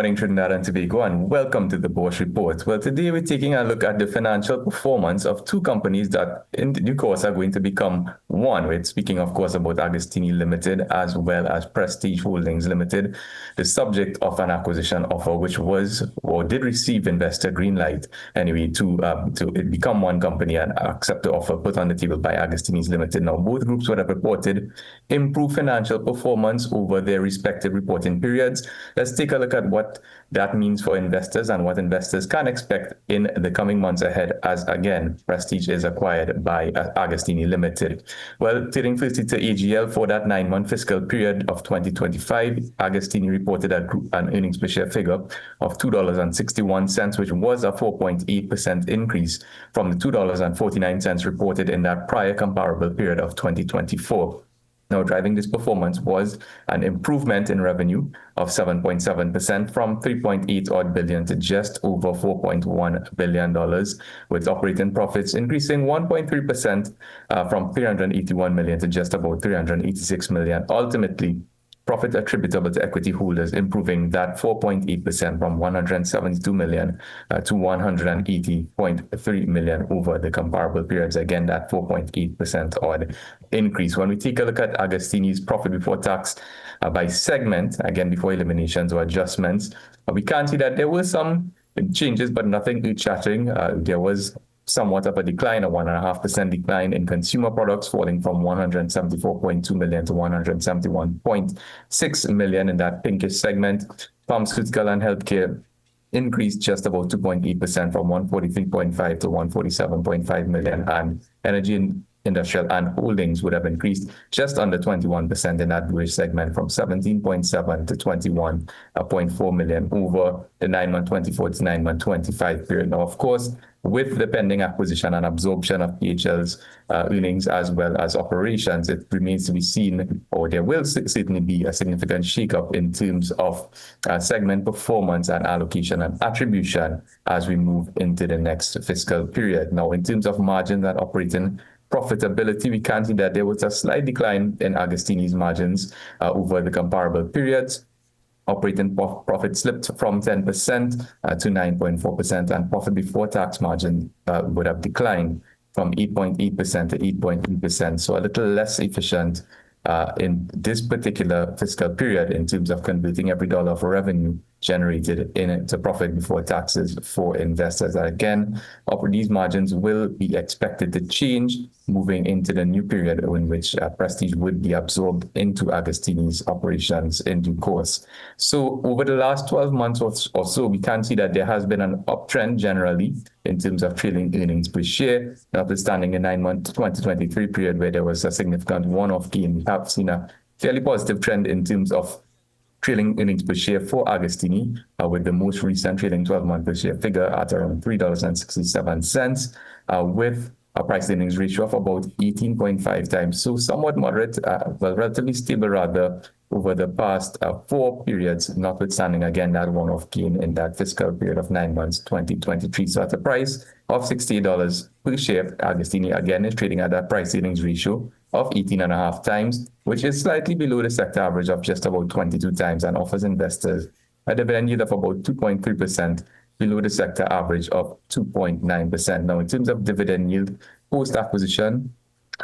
morning, Trinidad and Tobago, and welcome to the Bourse Report. Well, today we're taking a look at the financial performance of two companies that in due course are going to become one. We're speaking, of course, about Agostini Limited as well as Prestige Holdings Limited, the subject of an acquisition offer which was or did receive investor green light anyway to become one company and accept the offer put on the table by Agostini Limited. Now, both groups would have reported improved financial performance over their respective reporting periods. Let's take a look at what that means for investors and what investors can expect in the coming months ahead as, again, Prestige is acquired by Agostini Limited. Well, turning firstly to AGL for that 9-month fiscal period of 2025, Agostini reported an earnings per share figure of $2.61, which was a 4.8% increase from the $2.49 reported in that prior comparable period of 2024. Now, driving this performance was an improvement in revenue of 7.7% from $3.8 odd billion to just over $4.1 billion, with operating profits increasing 1.3% from $381 million to just about $386 million. Ultimately, profit attributable to equity holders improving that 4.8% from $172 million to $180.3 million over the comparable periods. Again, that 4.8% odd increase. When we take a look at Agostini's profit before tax by segment, again, before eliminations or adjustments, we can see that there were some changes, but nothing earth-shattering. There was somewhat of a decline, a 1.5% decline in consumer products, falling from $174.2 million to $171.6 million in that pinkish segment. Pharmaceutical and healthcare increased just about 2.8% from $143.5 to $147.5 million, and energy and industrial and holdings would have increased just under 21% in that bluish segment from 17.7 to 21.4 million over the 9-month 24 to 9-month 25 period. Now, of course, with the pending acquisition and absorption of PHL's earnings as well as operations, it remains to be seen, or there will certainly be a significant shakeup in terms of segment performance and allocation and attribution as we move into the next fiscal period. Now, in terms of margins and operating profitability, we can see that there was a slight decline in Agostini's margins over the comparable periods. Operating profit slipped from 10% to 9.4%, and profit before tax margin would have declined from 8.8% to 8.3%. So a little less efficient in this particular fiscal period in terms of converting every dollar of revenue generated into profit before taxes for investors. Again, these margins will be expected to change moving into the new period in which Prestige would be absorbed into Agostini's operations in due course. So over the last 12 months or so, we can see that there has been an uptrend generally in terms of trailing earnings per share, notwithstanding the 9-month 2023 period where there was a significant one-off gain. We have seen a fairly positive trend in terms of trailing earnings per share for Agostini, with the most recent trailing 12-month per share figure at around $3.67, with a price earnings ratio of about 18.5 times. So somewhat moderate, well, relatively stable rather, over the past 4 periods, notwithstanding again that one-off gain in that fiscal period of 9 months, 2023. So at a price of $68 per share, Agostini again is trading at that price earnings ratio of 18.5 times, which is slightly below the sector average of just about 22 times and offers investors a dividend yield of about 2.3%, below the sector average of 2.9%. Now, in terms of dividend yield post-acquisition,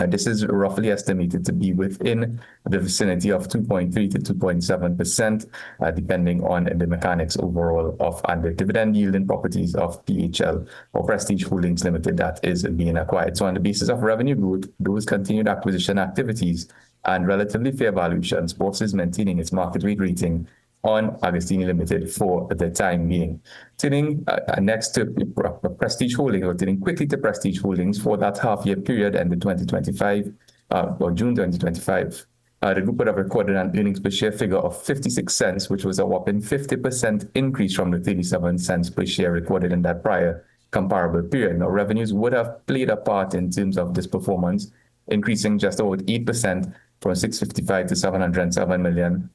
this is roughly estimated to be within the vicinity of 2.3 to 2.7%, depending on the mechanics overall of the dividend yielding properties of PHL or Prestige Holdings Limited that is being acquired. So on the basis of revenue growth, those continued acquisition activities and relatively fair valuations, Bourse is maintaining its market rate rating on Agostini Limited for the time being. Turning next to Prestige Holdings, or turning quickly to Prestige Holdings for that half-year period ended 2025, or June 2025, the group would have recorded an earnings per share figure of 56 cents, which was a whopping 50% increase from the 37 cents per share recorded in that prior comparable period. Now, revenues would have played a part in terms of this performance, increasing just about 8% from 655 to 707 million.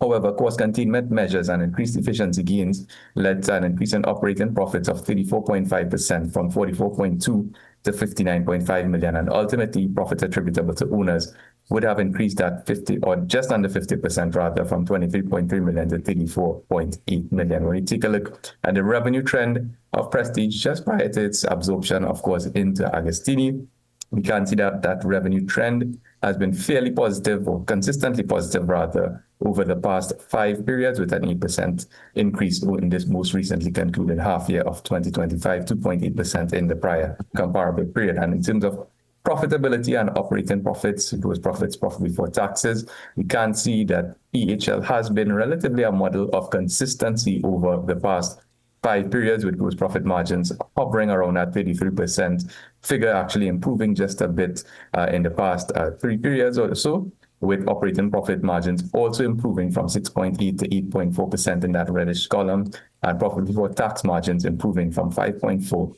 However, cost containment measures and increased efficiency gains led to an increase in operating profits of 34.5% from 44.2 to 59.5 million, and ultimately profit attributable to owners would have increased at 50 or just under 50% rather, from 23.3 million to 34.8 million. When you take a look at the revenue trend of Prestige just prior to its absorption, of course, into Agostini, we can see that that revenue trend has been fairly positive, or consistently positive rather, over the past 5 periods, with an 8% increase in this most recently concluded half year of 2025, 2.8% in the prior comparable period. And in terms of profitability and operating profits, gross profits, profit before taxes, we can see that PHL has been relatively a model of consistency over the past 5 periods, with gross profit margins hovering around that 33% figure, actually improving just a bit in the past 3 periods or so, with operating profit margins also improving from 6.8 to 8.4% in that reddish column, and profit before tax margins improving from 5.4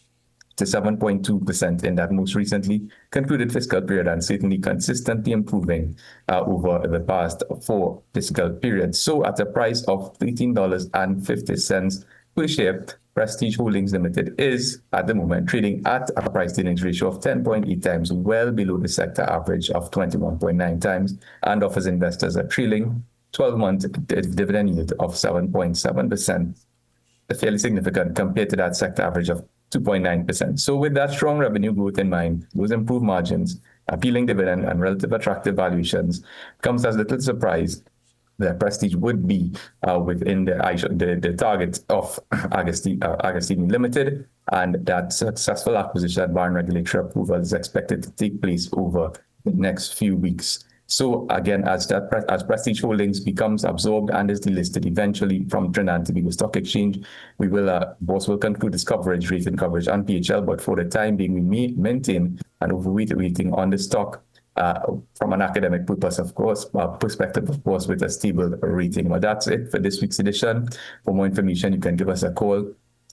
to 7.2% in that most recently concluded fiscal period, and certainly consistently improving over the past 4 fiscal periods. So at a price of $13.50 per share, Prestige Holdings Limited is at the moment trading at a price earnings ratio of 10.8 times, well below the sector average of 21.9 times, and offers investors a trailing 12-month dividend yield of 7.7%, fairly significant compared to that sector average of 2.9%. So with that strong revenue growth in mind, those improved margins, appealing dividend, and relative attractive valuations, comes as little surprise that Prestige would be within the target of Agostini Limited, and that successful acquisition barring regulatory approval is expected to take place over the next few weeks. So again, as Prestige Holdings becomes absorbed and is delisted eventually from Trinidad and Tobago Stock Exchange, we will, Bourse will conclude its rating coverage on PHL, but for the time being, we may maintain an overweight rating on the stock, from an academic perspective, of course, with a stable rating. Well, that's it for this week's edition. For more information, you can give us a call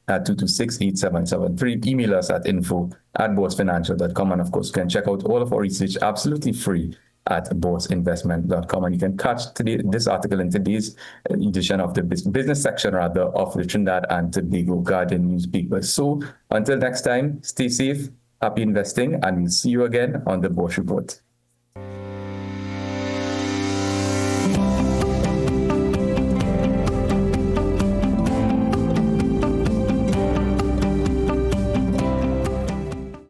at 226-8773. Email us at info@boursefinancial.com. And of course, you can check out all of our research absolutely free at bourseinvestment.com. And you can catch this article in today's edition of the business section, rather, of the Trinidad and Tobago Guardian newspaper. So until next time, stay safe, happy investing, and we'll see you again on the Bourse Report.